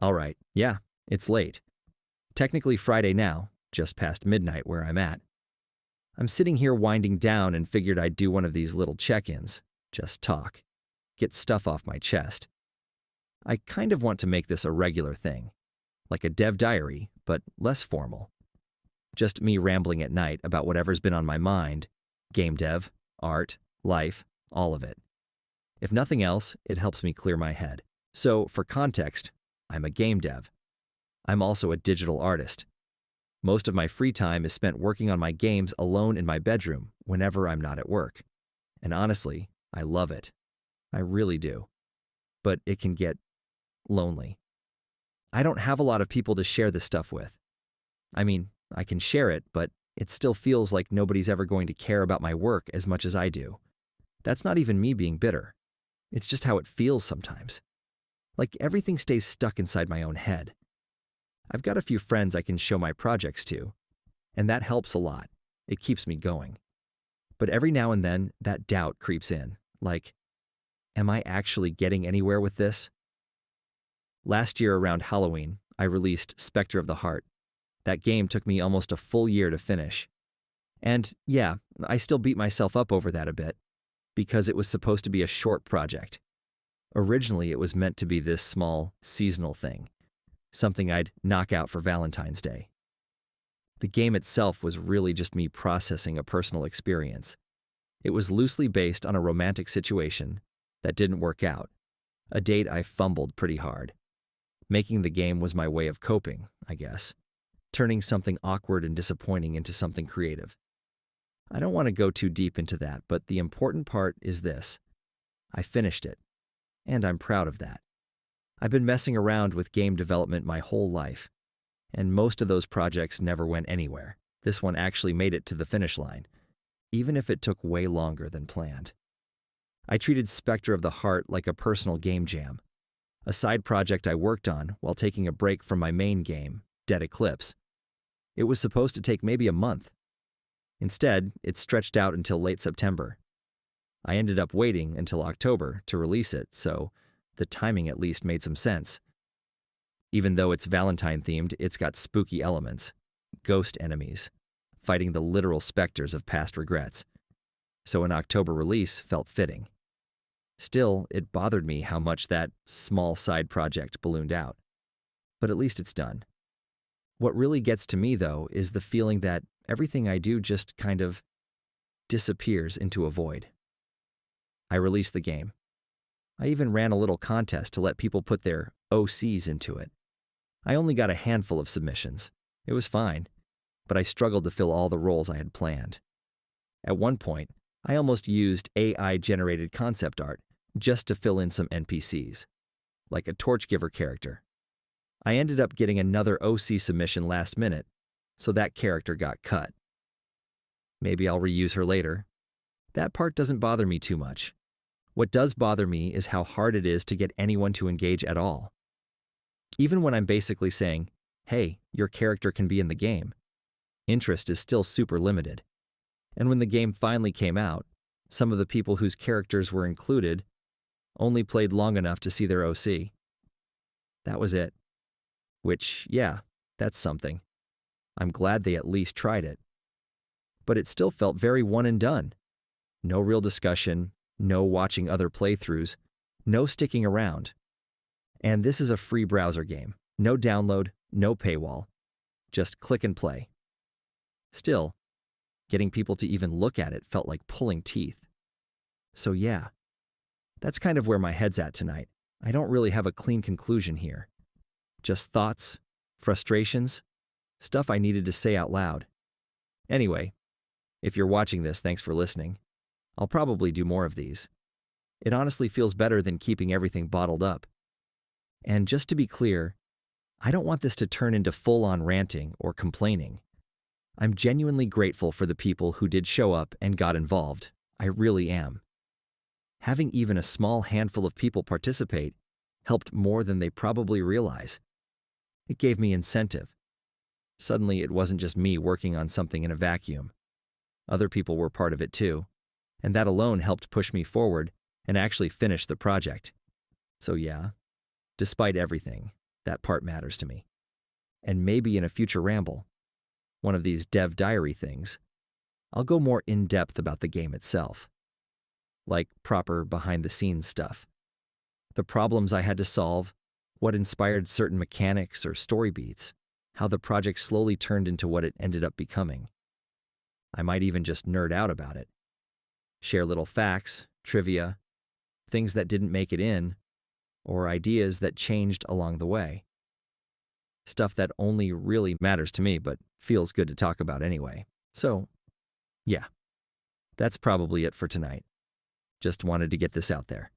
All right, yeah, it's late. Technically Friday now, just past midnight where I'm at. I'm sitting here winding down and figured I'd do one of these little check-ins. Just talk. Get stuff off my chest. I kind of want to make this a regular thing. Like a dev diary, but less formal. Just me rambling at night about whatever's been on my mind. Game dev, art, life, all of it. If nothing else, it helps me clear my head. So, for context, I'm a game dev. I'm also a digital artist. Most of my free time is spent working on my games alone in my bedroom whenever I'm not at work. And honestly, I love it. I really do. But it can get lonely. I don't have a lot of people to share this stuff with. I mean, I can share it, but it still feels like nobody's ever going to care about my work as much as I do. That's not even me being bitter. It's just how it feels sometimes. Like everything stays stuck inside my own head. I've got a few friends I can show my projects to, and that helps a lot. It keeps me going. But every now and then, that doubt creeps in, like, am I actually getting anywhere with this? Last year around Halloween, I released Spectre of the Heart. That game took me almost a full year to finish. And yeah, I still beat myself up over that a bit, because it was supposed to be a short project. Originally, it was meant to be this small, seasonal thing, something I'd knock out for Valentine's Day. The game itself was really just me processing a personal experience. It was loosely based on a romantic situation that didn't work out, a date I fumbled pretty hard. Making the game was my way of coping, I guess, turning something awkward and disappointing into something creative. I don't want to go too deep into that, but the important part is this. I finished it, and I'm proud of that. I've been messing around with game development my whole life, and most of those projects never went anywhere. This one actually made it to the finish line, even if it took way longer than planned. I treated Spectre of the Heart like a personal game jam, a side project I worked on while taking a break from my main game, Dead Eclipse. It was supposed to take maybe a month. Instead, it stretched out until late September. I ended up waiting until October to release it, so the timing at least made some sense. Even though it's Valentine-themed, it's got spooky elements, ghost enemies, fighting the literal specters of past regrets. So an October release felt fitting. Still, it bothered me how much that small side project ballooned out. But at least it's done. What really gets to me, though, is the feeling that everything I do just kind of disappears into a void. I released the game. I even ran a little contest to let people put their OCs into it. I only got a handful of submissions. It was fine, but I struggled to fill all the roles I had planned. At one point, I almost used AI-generated concept art just to fill in some NPCs, like a Torchgiver character. I ended up getting another OC submission last minute, so that character got cut. Maybe I'll reuse her later. That part doesn't bother me too much. What does bother me is how hard it is to get anyone to engage at all. Even when I'm basically saying, hey, your character can be in the game, interest is still super limited. And when the game finally came out, some of the people whose characters were included only played long enough to see their OC. That was it. Which, yeah, that's something. I'm glad they at least tried it. But it still felt very one and done. No real discussion, no watching other playthroughs, no sticking around. And this is a free browser game. No download, no paywall. Just click and play. Still, getting people to even look at it felt like pulling teeth. So yeah, that's kind of where my head's at tonight. I don't really have a clean conclusion here. Just thoughts, frustrations, stuff I needed to say out loud. Anyway, if you're watching this, thanks for listening. I'll probably do more of these. It honestly feels better than keeping everything bottled up. And just to be clear, I don't want this to turn into full-on ranting or complaining. I'm genuinely grateful for the people who did show up and got involved. I really am. Having even a small handful of people participate helped more than they probably realize. It gave me incentive. Suddenly, it wasn't just me working on something in a vacuum. Other people were part of it too, and that alone helped push me forward and actually finish the project. So yeah, despite everything, That part matters to me. And maybe in a future ramble, one of these dev diary things, I'll go more in-depth about the game itself. Like proper behind-the-scenes stuff. The problems I had to solve, what inspired certain mechanics or story beats, how the project slowly turned into what it ended up becoming. I might even just nerd out about it. Share little facts, trivia, things that didn't make it in, or ideas that changed along the way. Stuff that only really matters to me but feels good to talk about anyway. So, yeah, that's probably it for tonight. Just wanted to get this out there.